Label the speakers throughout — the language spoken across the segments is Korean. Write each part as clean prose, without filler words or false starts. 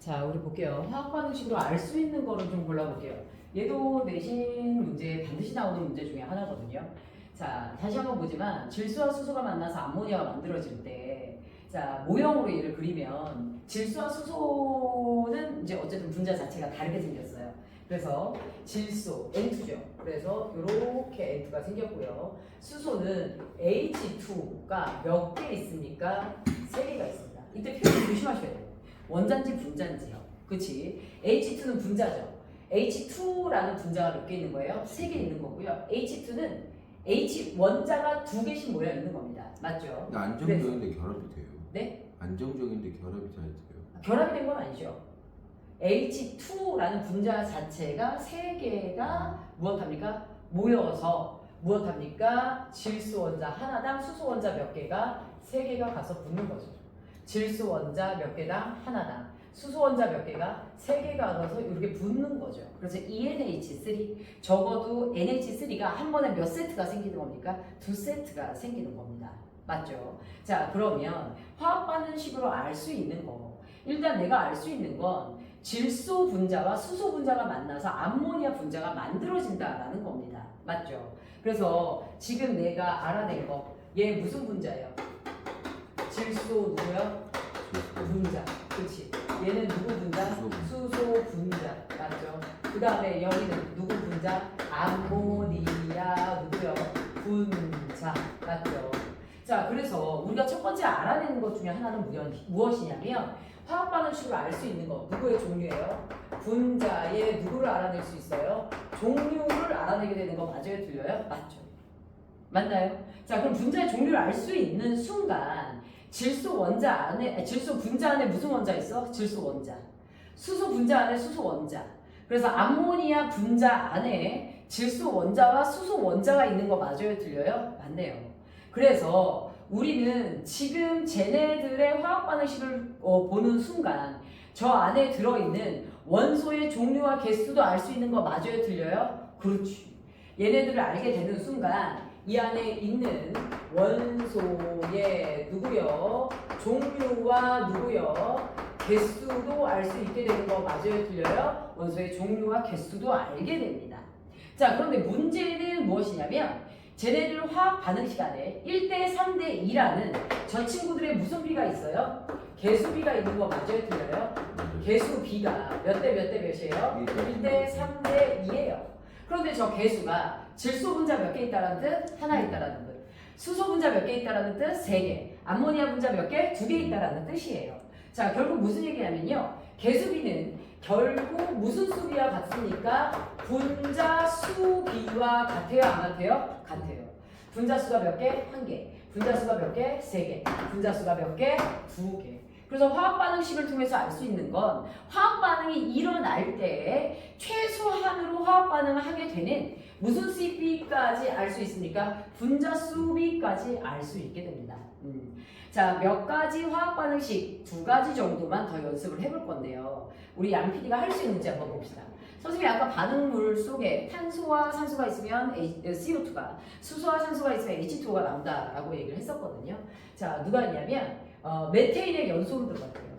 Speaker 1: 자, 우리 볼게요. 화학 반응식으로 알 수 있는 거를 좀 골라볼게요. 얘도 내신 문제에 반드시 나오는 문제 중에 하나거든요. 자, 다시 한번 보지만 질소와 수소가 만나서 암모니아가 만들어질 때, 자, 모형으로 얘를 그리면 질소와 수소는 이제 어쨌든 분자 자체가 다르게 생겼어요. 그래서 질소 N2죠. 그래서 이렇게 N2가 생겼고요. 수소는 H2가 몇 개 있습니까? 3개가 있습니다. 이때 표현 조심하셔야 돼요. 원자인지 분자인지요. 그치? H2는 분자죠. H2라는 분자가 몇 개 있는 거예요? 3개 있는 거고요. H2는 H 원자가 2개씩 모여 있는 겁니다. 맞죠?
Speaker 2: 근데 안정적인데 결합이 돼요.
Speaker 1: 네?
Speaker 2: 안정적인데 결합이 잘 돼요.
Speaker 1: 결합이 된 건 아니죠. H2라는 분자 자체가 3개가 무엇합니까? 모여서 무엇합니까? 질소 원자 하나당 수소 원자 몇 개가 3개가 가서 붙는 거죠. 질소 원자 몇 개당 하나당 수소 원자 몇 개가 3개가 가서 이렇게 붙는 거죠. 그래서 ENH3 적어도 NH3가 한 번에 몇 세트가 생기는 겁니까? 2세트가 생기는 겁니다. 맞죠? 자, 그러면 화학 반응식으로 알 수 있는 거, 일단 내가 알 수 있는 건 질소 분자와 수소 분자가 만나서 암모니아 분자가 만들어진다라는 겁니다. 맞죠? 그래서 지금 내가 알아낸 거, 얘 무슨 분자예요? 질소 누구요? 분자. 그렇지. 얘는 누구 분자? 수소 분자. 맞죠? 그 다음에 여기는 누구 분자? 암모니아 누구요? 분자. 맞죠? 자, 그래서 우리가 첫 번째 알아내는 것 중에 하나는 무엇이냐면 화학 반응식으로 알 수 있는 거 누구의 종류예요? 분자의 누구를 알아낼 수 있어요? 종류를 알아내게 되는 거 맞아요? 틀려요? 맞죠? 맞나요? 자, 그럼 분자의 종류를 알 수 있는 순간 질소 원자 안에 질소 분자 안에 무슨 원자 있어? 질소 원자. 수소 분자 안에 수소 원자. 그래서 암모니아 분자 안에 질소 원자와 수소 원자가 있는 거 맞아요? 틀려요? 맞네요. 그래서 우리는 지금 쟤네들의 화학 반응식을 보는 순간 저 안에 들어있는 원소의 종류와 개수도 알 수 있는 거 맞아요? 틀려요? 그렇지. 얘네들을 알게 되는 순간 이 안에 있는 원소의 누구요? 종류와 누구요? 개수도 알 수 있게 되는 거 맞아요? 틀려요? 원소의 종류와 개수도 알게 됩니다. 자, 그런데 문제는 무엇이냐면 쟤네들 화학 반응 시간에 1대 3대 2라는 저 친구들의 무슨 비가 있어요? 개수비가 있는 거 맞아요? 틀려요? 개수비가 몇 대 몇 대 몇이에요? 1대 3대 2예요. 그런데 저 개수가 질소 분자 몇 개 있다는 뜻? 하나 있다라는 뜻. 수소 분자 몇 개 있다라는 뜻? 3개. 암모니아 분자 몇 개? 2개 있다라는 뜻이에요. 자, 결국 무슨 얘기냐면요. 개수비는 결국 무슨 수비와 같습니까? 분자 수비와 같아요? 안 같아요? 같아요. 분자 수가 몇 개? 1개. 분자 수가 몇 개? 3개. 분자 수가 몇 개? 2개. 그래서 화학 반응식을 통해서 알 수 있는 건 화학 반응이 일어날 때 최소한으로 화학 반응을 하게 되는 무슨 CP까지 알 수 있습니까? 분자 수비까지 알 수 있게 됩니다. 자, 몇 가지 화학 반응식 2가지 정도만 더 연습을 해볼 건데요. 우리 양 PD가 할 수 있는지 한번 봅시다. 선생님이 아까 반응물 속에 탄소와 산소가 있으면 CO2가, 수소와 산소가 있으면 H2O가 나온다라고 얘기를 했었거든요. 자, 누가 했냐면 메테인의 연소로 들어갈게요.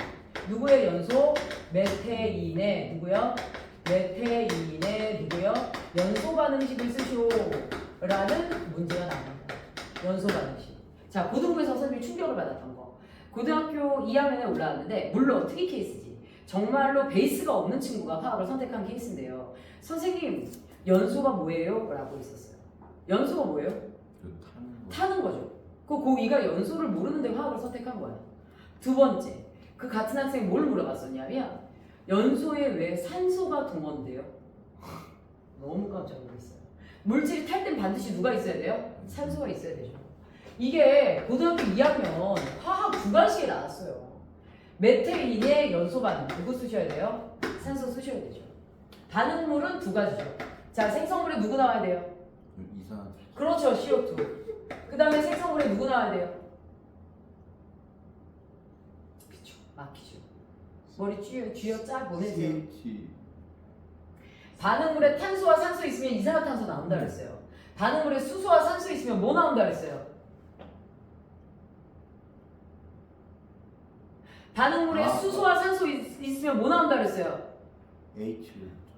Speaker 1: 누구의 연소? 메테인의 누구요? 메테인의 누구요? 연소 반응식을 쓰시오라는 문제가 나옵니다. 연소 반응식. 자, 고등부에서 선생님이 충격을 받았던 거. 고등학교 2학년에 올라왔는데 물론 특이 케이스지. 정말로 베이스가 없는 친구가 화학을 선택한 케이스인데요. 선생님, 연소가 뭐예요? 라고 있었어요. 연소가 뭐예요? 타는 거죠. 그 고2가 연소를 모르는데 화학을 선택한 거야. 두 번째, 그 같은 학생이 뭘 물어봤었냐면 연소에 왜 산소가 동원돼요? 너무 깜짝 놀랐어요. 물질이 탈 땐 반드시 누가 있어야 돼요? 산소가 있어야 되죠. 이게 고등학교 2학년 화학 9과시에 나왔어요. 메테인의 연소 반응 누구 쓰셔야 돼요? 산소 쓰셔야 되죠. 반응물은 2가지죠. 자, 생성물에 누구 나와야 돼요?
Speaker 2: 이상.
Speaker 1: 그렇죠, CO2. 그 다음에 생성물에 누구 나와야 돼요? 그쵸, 막히죠. 머리 쥐어 짜 보내세요. 반응물에 탄소와 산소 있으면 이산화탄소 나온다 그랬어요. 반응물에 수소와 산소 있으면 뭐 나온다 그랬어요? 반응물에
Speaker 2: 아,
Speaker 1: 수소와 산소 있으면 뭐 나온다 그랬어요?
Speaker 2: H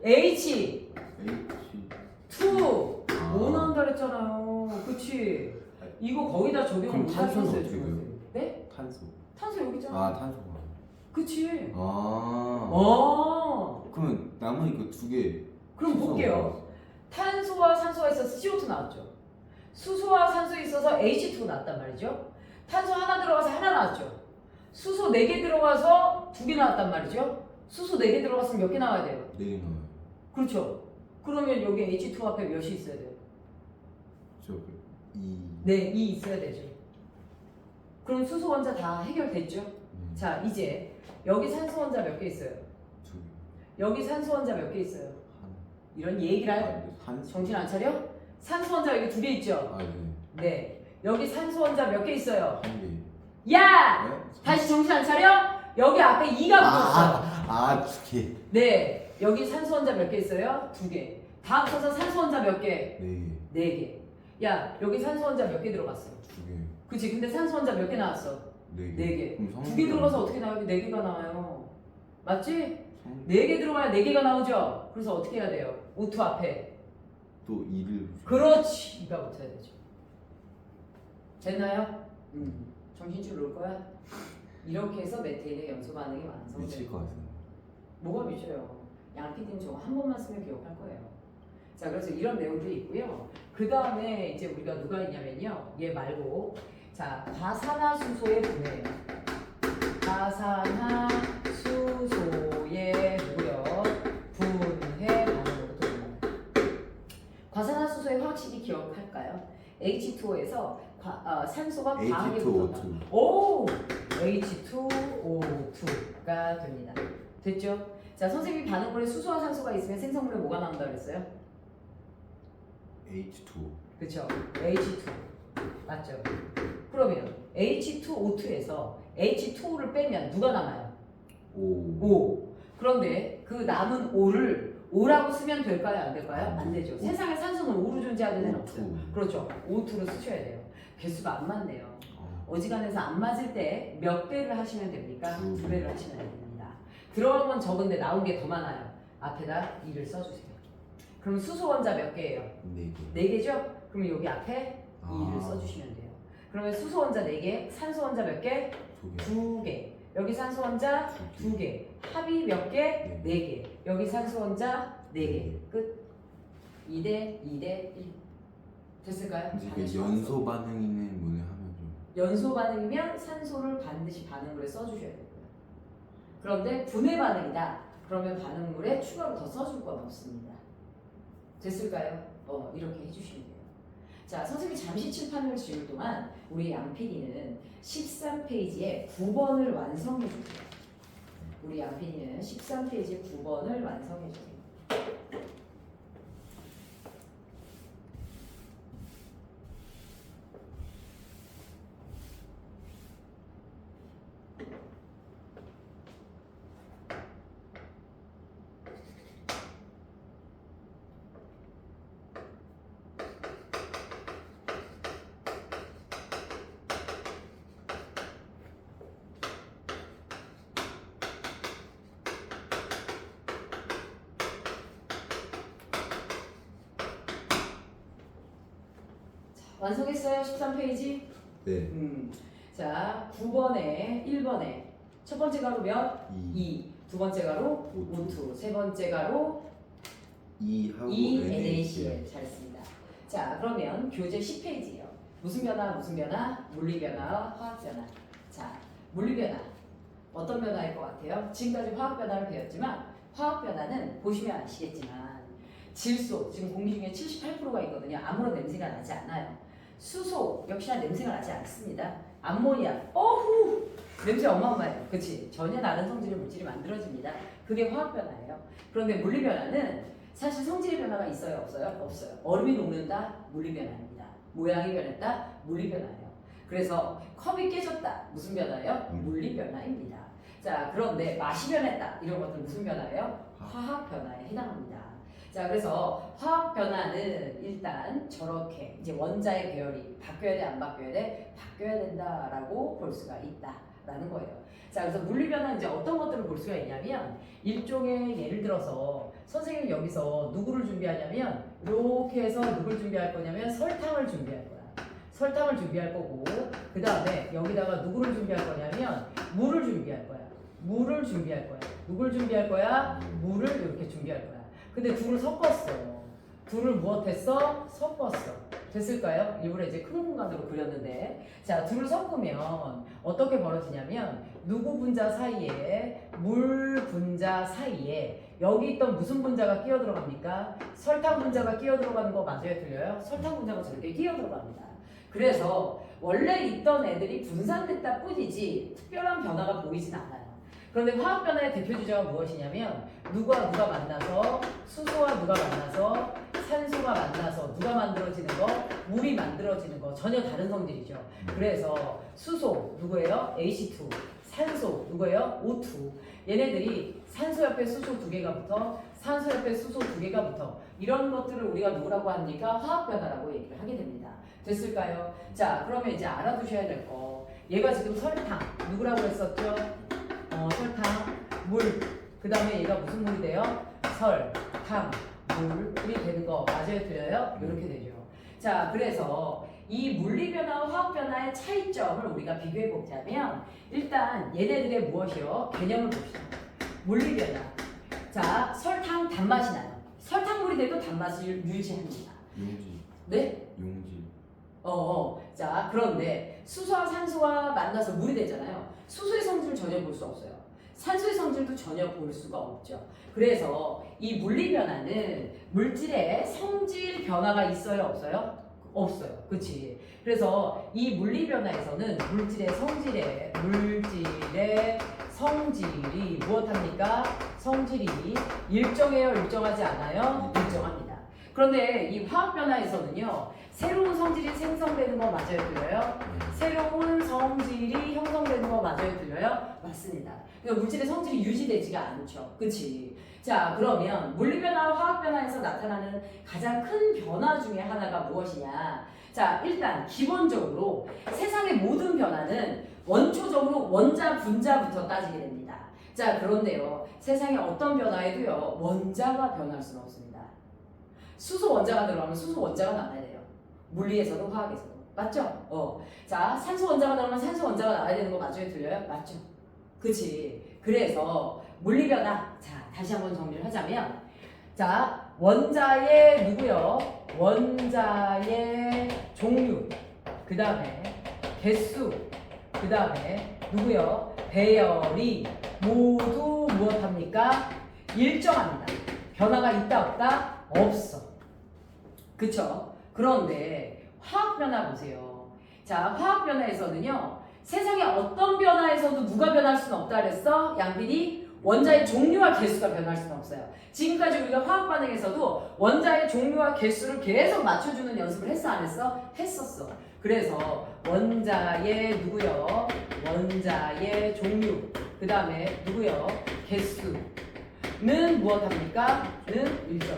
Speaker 1: H2
Speaker 2: H
Speaker 1: 뭐 나온다 그랬잖아요. 그치? 이거 거기다 적용을
Speaker 2: 그럼
Speaker 1: 못
Speaker 2: 탄소는
Speaker 1: 하셨어요.
Speaker 2: 어떻게 돼요?
Speaker 1: 중학생. 네?
Speaker 2: 탄소.
Speaker 1: 탄소 여기 있잖아.
Speaker 2: 아 탄소가.
Speaker 1: 그치?
Speaker 2: 아. 그러면 남은 이거 두 개.
Speaker 1: 그럼 볼게요. 탄소와 산소가 있어서 CO2 나왔죠. 수소와 산소 있어서 H2 나왔단 말이죠. 탄소 하나 들어가서 하나 나왔죠. 수소 4개 들어가서 2개 나왔단 말이죠. 수소 4개 들어갔으면 몇 개 나와야 돼요?
Speaker 2: 네 나와요.
Speaker 1: 그렇죠. 그러면 여기 H2 앞에 몇이 있어야 돼요?
Speaker 2: 이.
Speaker 1: 네, 2 있어야 되죠. 그럼 수소 원자 다 해결됐죠? 자, 이제 여기 산소 원자 몇 개 있어요?
Speaker 2: 두 개.
Speaker 1: 여기 산소 원자 몇 개 있어요? 이런 얘기를 해요.
Speaker 2: 한.
Speaker 1: 정신 안 차려? 산소 원자 여기 2개 있죠?
Speaker 2: 아 네.
Speaker 1: 네. 여기 산소 원자 몇 개 있어요?
Speaker 2: 한 개.
Speaker 1: 야!
Speaker 2: 네?
Speaker 1: 다시 정신 안 차려? 여기 앞에 2가 붙었어.
Speaker 2: 두 개.
Speaker 1: 네. 여기 산소 원자 몇 개 있어요? 2개. 다 합쳐서 산소 원자 몇 개?
Speaker 2: 네 개.
Speaker 1: 4개. 야, 여기 산소 원자 몇 개 들어갔어?
Speaker 2: 두 개.
Speaker 1: 그치? 근데 산소 원자 몇 개 나왔어?
Speaker 2: 네 개.
Speaker 1: 4개.
Speaker 2: 그럼
Speaker 1: 2개 들어가서 어떻게 나와요? 4개가 나와요. 맞지? 4개 들어가야 4개가 나오죠? 그래서 어떻게 해야 돼요? O2 앞에.
Speaker 2: 또 2를.
Speaker 1: 그렇지. 2가 붙어야 되죠. 됐나요? 정신줄 놓을 거야? 이렇게 해서 메테인의 연소 반응이
Speaker 2: 미칠
Speaker 1: 완성돼요.
Speaker 2: 것 같습니다.
Speaker 1: 뭐가 미쳐요? 양 PD는 저거 한 번만 쓰면 기억할 거예요. 자, 그래서 이런 내용들이 있고요. 그 다음에 이제 우리가 누가 있냐면요. 얘 말고. 자, 과산화수소의 분해예요. 과산화수소의 뭐요? 분해 반응으로 돌립니다. 과산화수소의 화학식이 기억할까요? H2O에서 산소가 과하게 붙었다.
Speaker 2: H2O2.
Speaker 1: 오! H2O2가 됩니다. 됐죠? 자, 선생님이 반응물에 수소와 산소가 있으면 생성물에 뭐가 나온다 그랬어요?
Speaker 2: H2O.
Speaker 1: 그쵸? H2 맞죠? 그러면 H2O2에서 H2O를 빼면 누가 남아요?
Speaker 2: O.
Speaker 1: O. 그런데 그 남은 O를 O라고 쓰면 될까요? 안 될까요? 안 되죠.
Speaker 2: O.
Speaker 1: 세상에 산소는 O로 존재하는 애는 없어요.
Speaker 2: O2.
Speaker 1: 그렇죠. O2로 쓰셔야 돼요. 개수가 안 맞네요.
Speaker 2: 어.
Speaker 1: 어지간해서 안 맞을 때 몇 배를 하시면 됩니까?
Speaker 2: 두
Speaker 1: 2배를 하시면 됩니다. 들어간 건 적은데 나온 게 더 많아요. 앞에다 2를 써주세요. 그럼 수소 원자 몇 개예요?
Speaker 2: 네 개.
Speaker 1: 4개죠? 그럼 여기 앞에 2를
Speaker 2: 아.
Speaker 1: 써주시면 돼요. 그러면 수소 원자 4개, 산소 원자 몇 개?
Speaker 2: 두 개.
Speaker 1: 2개. 여기 산소 원자
Speaker 2: 두
Speaker 1: 2개. 합이 몇 개? 4개. 여기 산소 원자 4개. 끝. 2대 2대 1. 됐을까요?
Speaker 2: 이제
Speaker 1: 반드시
Speaker 2: 그 연소 반응이는 뭐냐 하면 좀.
Speaker 1: 연소 반응이면 산소를 반드시 반응물에 써주셔야 되고요. 그런데 분해 반응이다. 그러면 반응물에 추가로 더 써줄 건 없습니다. 됐을까요? 이렇게 해주시면 돼요. 자, 선생님이 잠시 칠판을 지울 동안 우리 양 PD는 13페이지에 9번을 완성해 주세요. 우리 양 PD는 13페이지에 9번을 완성해 주세요. 완성했어요? 13페이지?
Speaker 2: 네.
Speaker 1: 자, 9번에 1번에 첫 번째 가로 몇?
Speaker 2: 2.
Speaker 1: 2. 두 번째 가로
Speaker 2: O2.
Speaker 1: O2. 세 번째 가로
Speaker 2: 2하고
Speaker 1: 2
Speaker 2: NaCl.
Speaker 1: NaCl. 잘했습니다. 자, 그러면 교재 10페이지예요. 무슨 변화? 무슨 변화? 물리 변화, 화학 변화. 자, 물리 변화. 어떤 변화일 것 같아요? 지금까지 화학 변화를 배웠지만 화학 변화는 보시면 아시겠지만 질소, 지금 공기 중에 78%가 있거든요. 아무런 냄새가 나지 않아요. 수소 역시나 냄새가 나지 않습니다. 암모니아, 어후! 냄새 어마어마해요. 그치? 전혀 다른 성질의 물질이 만들어집니다. 그게 화학 변화예요. 그런데 물리 변화는 사실 성질의 변화가 있어요? 없어요? 없어요. 얼음이 녹는다? 물리 변화입니다. 모양이 변했다? 물리 변화예요. 그래서 컵이 깨졌다? 무슨 변화예요? 물리 변화입니다. 자, 그런데 맛이 변했다? 이런 것들 무슨 변화예요? 화학 변화에 해당합니다. 자, 그래서 화학 변화는 일단 저렇게 이제 원자의 배열이 바뀌어야 돼, 안 바뀌어야 돼? 바뀌어야 된다라고 볼 수가 있다. 라는 거예요. 자, 그래서 물리변화 이제 어떤 것들을 볼 수가 있냐면 일종의 예를 들어서 선생님이 여기서 누구를 준비하냐면 이렇게 해서 누굴 준비할 거냐면 설탕을 준비할 거야. 설탕을 준비할 거고 그 다음에 여기다가 누구를 준비할 거냐면 물을 준비할 거야. 물을 준비할 거야. 누굴 준비할 거야? 물을 이렇게 준비할 거야. 근데 둘을 섞었어. 둘을 무엇했어? 섞었어. 됐을까요? 일부러 이제 큰 공간으로 그렸는데 자, 둘을 섞으면 어떻게 벌어지냐면 누구 분자 사이에 물 분자 사이에 여기 있던 무슨 분자가 끼어 들어갑니까? 설탕 분자가 끼어 들어가는 거 맞아요? 틀려요? 설탕 분자가 저렇게 끼어 들어갑니다. 그래서 원래 있던 애들이 분산됐다 뿐이지 특별한 변화가 보이진 않아요. 그런데 화학 변화의 대표 주제가 무엇이냐면 누가 만나서 수소와 누가 만나서 산소가 만나서 누가 만들어지는 거? 물이 만들어지는 거. 전혀 다른 성질이죠. 그래서 수소 누구예요? H2. 산소 누구예요? O2. 얘네들이 산소 옆에 수소 두 개가 붙어 산소 옆에 수소 두 개가 붙어 이런 것들을 우리가 뭐라고 합니까? 화학 변화라고 얘기를 하게 됩니다. 됐을까요? 자, 그러면 이제 알아두셔야 될 거. 얘가 지금 설탕 누구라고 했었죠? 설탕, 물. 그 다음에 얘가 무슨 물이 돼요? 설탕, 물이 되는 거 맞아요? 틀려요? 이렇게 되죠. 자, 그래서 이 물리변화와 화학변화의 차이점을 우리가 비교해 보자면 일단 얘네들의 무엇이요? 개념을 봅시다. 물리변화. 자, 설탕 단맛이 나요. 설탕물이 돼도 단맛을 유지합니다.
Speaker 2: 용지.
Speaker 1: 네?
Speaker 2: 용지.
Speaker 1: 자, 그런데 수소와 산소가 만나서 물이 되잖아요. 수소의 성질을 전혀 볼 수 없어요. 산소의 성질도 전혀 볼 수가 없죠. 그래서 이 물리변화는 물질의 성질 변화가 있어요? 없어요? 없어요. 그치? 그래서 이 물리변화에서는 물질의 성질이 무엇합니까? 성질이 일정해요? 일정하지 않아요? 일정합니다. 그런데 이 화학변화에서는요, 새로운 성질이 생성되는 거 맞아요? 틀려요? 새로운 성질이 형성되는 거 맞아요? 틀려요? 맞습니다. 그러니까 물질의 성질이 유지되지가 않죠. 그치? 자, 그러면 물리변화와 화학변화에서 나타나는 가장 큰 변화 중에 하나가 무엇이냐? 자, 일단 기본적으로 세상의 모든 변화는 원초적으로 원자, 분자부터 따지게 됩니다. 자, 그런데요, 세상의 어떤 변화에도요, 원자가 변할 수는 없습니다. 수소 원자가 들어가면 수소 원자가 나와야 돼요. 물리에서도 화학에서도. 맞죠? 자, 산소 원자가 들어가면 산소 원자가 나와야 되는 거 맞아요? 틀려요? 맞죠? 그치? 그래서 물리변화. 자, 다시 한번 정리를 하자면 자, 원자의 누구요? 원자의 종류. 그 다음에 개수. 그 다음에 누구요? 배열이 모두 무엇합니까? 일정합니다. 변화가 있다 없다? 없어. 그쵸? 그런데 화학변화 보세요. 자, 화학변화에서는요, 세상의 어떤 변화에서도 누가 변할 수는 없다 그랬어? 양빈이 원자의 종류와 개수가 변할 수는 없어요. 지금까지 우리가 화학 반응에서도 원자의 종류와 개수를 계속 맞춰주는 연습을 했어 안 했어? 했었어. 그래서 원자의 누구요? 원자의 종류. 그 다음에 누구요? 개수는 무엇합니까? 는 일정.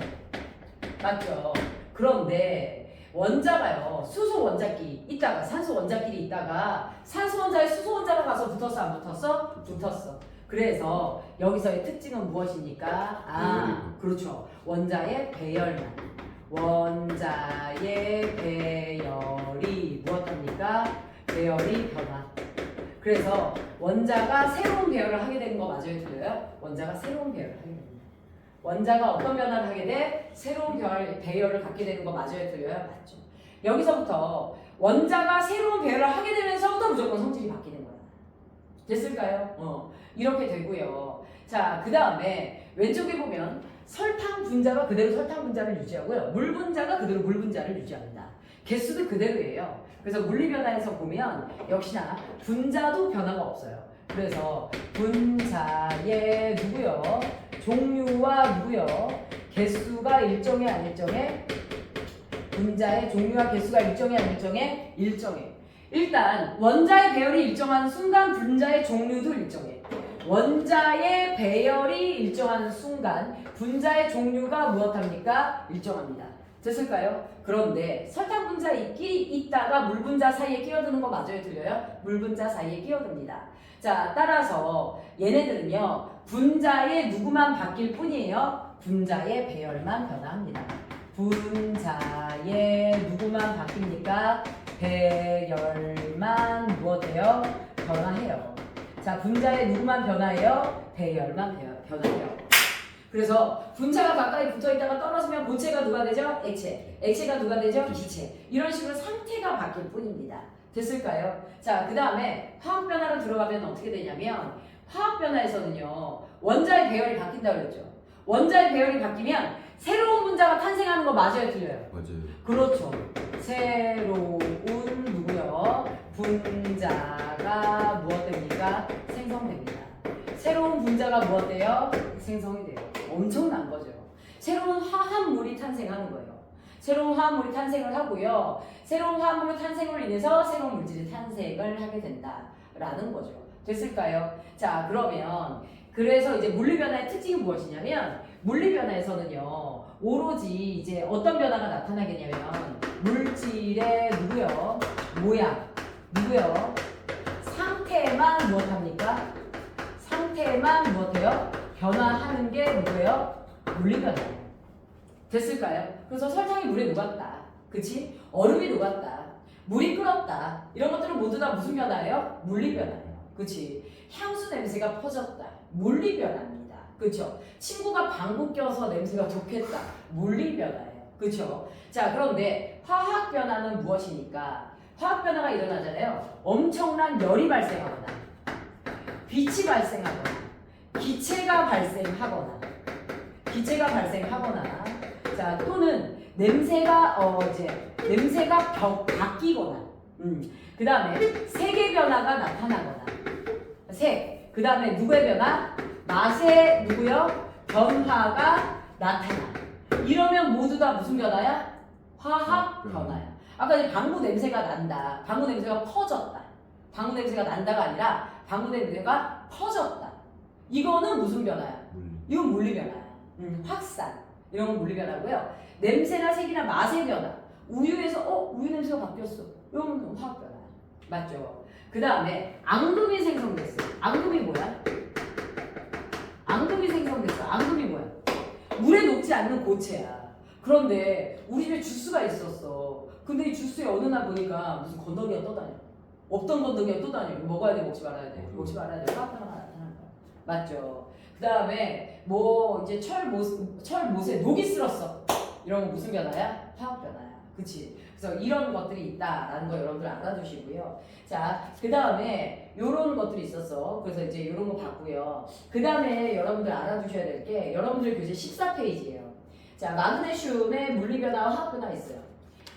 Speaker 1: 맞죠? 그런데 원자가요, 수소 원자끼리 있다가 산소 원자끼리 있다가 산소 원자에 수소 원자가 가서 붙었어 안 붙었어? 붙었어. 그래서 여기서의 특징은 무엇입니까? 그렇죠. 원자의 배열만. 원자의 배열이 무엇합니까? 배열이 변화. 그래서 원자가 새로운 배열을 하게 되는 거 맞아요? 틀려요? 원자가 새로운 배열을 하게 됩니다. 원자가 어떤 변화를 하게 돼? 새로운 배열을 갖게 되는 거 맞아요? 틀려요? 맞죠. 여기서부터 원자가 새로운 배열을 하게 되면서부터 무조건 성질이 바뀌는 거야. 됐을까요? 이렇게 되고요. 자, 그 다음에 왼쪽에 보면 설탕 분자가 그대로 설탕 분자를 유지하고요. 물 분자가 그대로 물 분자를 유지합니다. 개수도 그대로예요. 그래서 물리변화에서 보면 역시나 분자도 변화가 없어요. 그래서 분자의 누구요? 종류와 누구요? 개수가 일정해 안 일정해? 분자의 종류와 개수가 일정해 안 일정해? 일정해. 일단 원자의 배열이 일정한 순간 분자의 종류도 일정해. 원자의 배열이 일정한 순간 분자의 종류가 무엇합니까? 일정합니다. 됐을까요? 그런데 설탕 분자끼리 있다가 물 분자 사이에 끼어드는 거 맞아요? 틀려요? 물 분자 사이에 끼어듭니다. 자, 따라서 얘네들은요, 분자의 누구만 바뀔 뿐이에요. 분자의 배열만 변화합니다. 분자의 누구만 바뀝니까? 배열만 무엇해요? 변화해요. 자, 분자의 누구만 변화해요? 배열만 변화해요. 그래서 분자가 가까이 붙어있다가 떨어지면 고체가 누가 되죠? 액체. 액체가 누가 되죠? 기체. 이런 식으로 상태가 바뀔 뿐입니다. 됐을까요? 자, 그 다음에 화학 변화로 들어가면 어떻게 되냐면 화학 변화에서는요, 원자의 배열이 바뀐다고 그랬죠. 원자의 배열이 바뀌면 새로운 분자가 탄생하는 거 맞아요, 틀려요?
Speaker 2: 맞아요.
Speaker 1: 그렇죠. 새로운 누구요? 분자가 무엇 됩니까? 생성됩니다. 새로운 분자가 무엇 돼요? 생성이 돼요. 엄청난 거죠. 새로운 화합물이 탄생하는 거예요. 새로운 화합물이 탄생을 하고요. 새로운 화합물의 탄생으로 인해서 새로운 물질이 탄생을 하게 된다라는 거죠. 됐을까요? 자, 그러면 그래서 이제 물리변화의 특징이 무엇이냐면 물리변화에서는요, 오로지 이제 어떤 변화가 나타나겠냐면 물질의 누구요? 모양, 누구요? 상태만 무엇합니까? 상태만 무엇해요? 변화하는 게 누구예요? 물리변화예요. 됐을까요? 그래서 설탕이 물에 녹았다. 그치? 얼음이 녹았다. 물이 끓었다. 이런 것들은 모두 다 무슨 변화예요? 물리변화예요. 그치? 향수 냄새가 퍼졌다. 물리변화입니다. 그쵸? 친구가 방구 껴서 냄새가 좋겠다. 물리변화예요. 그쵸? 자, 그런데 화학변화는 무엇입니까? 화학변화가 일어나잖아요. 엄청난 열이 발생하거나 빛이 발생하거나 기체가 발생하거나 자, 또는 냄새가 바뀌거나 그 다음에 색의 변화가 나타나거나 그 다음에 누구의 변화? 맛의 누구요? 변화가 나타나. 이러면 모두 다 무슨 변화야? 화학 변화야. 아까 이제 방구 냄새가 난다. 방구 냄새가 퍼졌다. 방구 냄새가 난다가 아니라 방구 냄새가 퍼졌다. 이거는 무슨 변화야? 이건 물리 변화야. 확산. 이런 건 물리 변화고요. 냄새나 색이나 맛의 변화. 우유에서 우유 냄새가 바뀌었어. 이건 화학 변화야. 맞죠? 그 다음에 앙금이 생성됐어. 앙금이 뭐야? 앙금이 생성됐어. 앙금이 뭐야? 물에 녹지 않는 고체야. 그런데 우리 집에 주스가 있었어. 근데 이 주스에 어느 날 보니까 무슨 건더기가 떠다녀. 없던 건더기가 떠다녀. 먹어야 돼, 먹지 말아야 돼. 먹지 말아야 돼. 화학 변화가 나타나는 거야. 맞죠? 그 다음에 뭐 이제 철못에 녹이 쓸었어. 이런 거 무슨 변화야? 화학 변화야. 그치? 그래서 이런 것들이 있다라는 거 여러분들 알아두시고요. 자, 그 다음에 요런 것들이 있었어. 그래서 이제 요런 거 봤고요. 그 다음에 여러분들 알아두셔야 될 게 여러분들 교재 14페이지예요. 자, 마그네슘의 물리변화와 화학변화 있어요.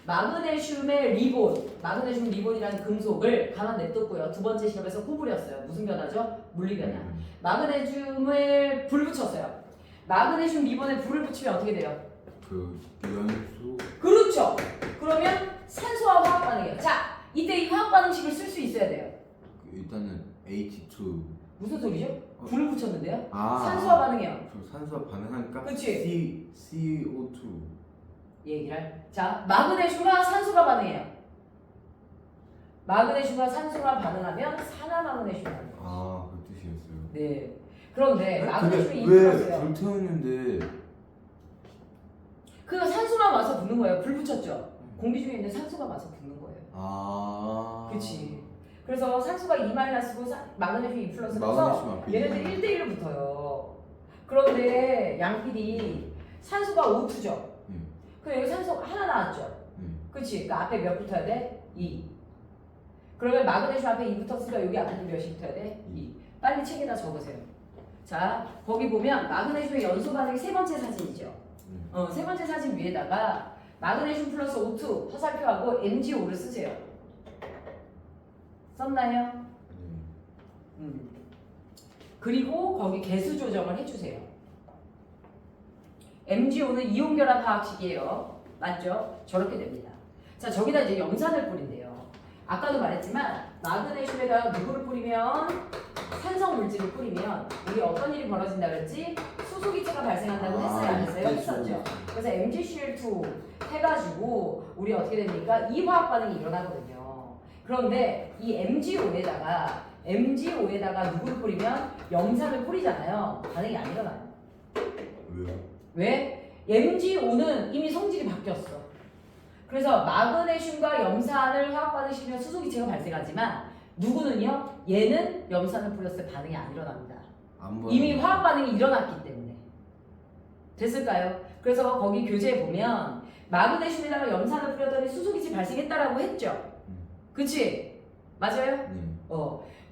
Speaker 1: 마그네슘의 마그네슘 리본이라는 금속을 가만 냅뒀고요. 두 번째 시험에서 호불였어요. 무슨 변화죠? 물리변화. 마그네슘을 불 붙였어요. 마그네슘 리본에 불을 붙이면 어떻게 돼요?
Speaker 2: 그 연소.
Speaker 1: 그렇죠. 그러면 산소와 화학 반응이에요. 자, 이때 이 화학 반응식을 쓸 수 있어야 돼요.
Speaker 2: 일단은 H2.
Speaker 1: 무슨 소리죠? 불을 붙였는데요.
Speaker 2: 아,
Speaker 1: 산소와 반응해요.
Speaker 2: 산소와 반응하니까
Speaker 1: 그치?
Speaker 2: CO2.
Speaker 1: 얘기를. 자, 마그네슘과 산소가 반응해요. 마그네슘과 산소가 반응하면 산화마그네슘이 반응해요.
Speaker 2: 아, 그 뜻이었어요.
Speaker 1: 네. 그런데 마그네슘이
Speaker 2: 왜
Speaker 1: 붙었어요.
Speaker 2: 불 태웠는데
Speaker 1: 그 산소만 와서 붙는 거예요. 불 붙였죠. 공기 중에 있는 산소가 와서 붙는 거예요.
Speaker 2: 아.
Speaker 1: 그렇지. 그래서 산소가 2-고 마그네슘 2 플러스라서
Speaker 2: 마그네슘 앞에
Speaker 1: 얘네들 1대1로 붙어요. 그런데 양끼리 산소가 O2죠. 그럼 여기 산소가 하나 나왔죠. 그렇지. 그 앞에 몇 붙어야 돼? 2. 그러면 마그네슘 앞에 2 붙었으니까 여기 앞에 몇이 붙어야 돼? 2. 빨리 책에다 적으세요. 자, 거기 보면 마그네슘의 연소 반응이 세 번째 사진이죠. 세 번째 사진 위에다가 마그네슘 플러스 O2 화살표하고 MgO를 쓰세요. 썼나요? 그리고 거기 개수 조정을 해주세요. MgO는 이온결합 화학식이에요. 맞죠? 저렇게 됩니다. 자, 저기다 이제 염산을 뿌린대요. 아까도 말했지만 마그네슘에다가 누구를 뿌리면 산성 물질을 뿌리면 우리 어떤 일이 벌어진다 그랬지? 수소기체가 발생한다고 했어요? 안 했어요? 했었죠. 그래서 MgCl2 해가지고 우리 어떻게 됩니까? 이 화학 반응이 일어나거든요. 그런데 이 MgO에다가 MgO에다가 누구를 뿌리면 염산을 뿌리잖아요. 반응이 안 일어나요.
Speaker 2: 왜요?
Speaker 1: 왜? MgO는 이미 성질이 바뀌었어. 그래서 마그네슘과 염산을 화학 반응시키면 수소기체가 발생하지만 누구는요? 얘는 염산을 뿌렸을 때 반응이 안 일어납니다.
Speaker 2: 안 보여.
Speaker 1: 이미 화학 반응이 일어났기 때문에. 됐을까요? 그래서 거기 교재에 보면 마그네슘에다가 염산을 뿌렸더니 수소기체 발생했다라고 했죠. 그치? 맞아요?
Speaker 2: 네.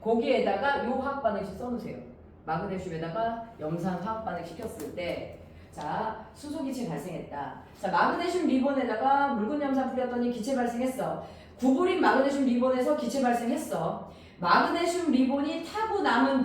Speaker 1: 거기에다가 요 화학 반응식 써놓으세요. 마그네슘에다가 염산 화학 반응 시켰을 때, 자, 수소기체 발생했다. 자, 마그네슘 리본에다가 묽은 염산 뿌렸더니 기체 발생했어. 구부린 마그네슘 리본에서 기체 발생했어. 마그네슘 리본이 타고 남은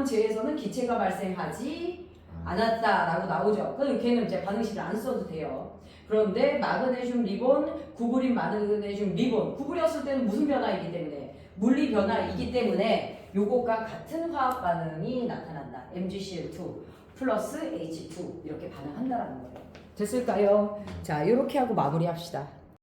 Speaker 1: 재에서는 기체가 발생하지 않았다라고 나오죠. 그럼 걔는 이제 반응식을 안 써도 돼요. 그런데 마그네슘 리본, 구부린 마그네슘 리본, 구부렸을 때는 무슨 변화이기 때문에? 물리 변화이기 때문에 요것과 같은 화학 반응이 나타난다. MgCl2 플러스 H2 이렇게 반응한다라는 거예요. 됐을까요? 자, 이렇게 하고 마무리합시다.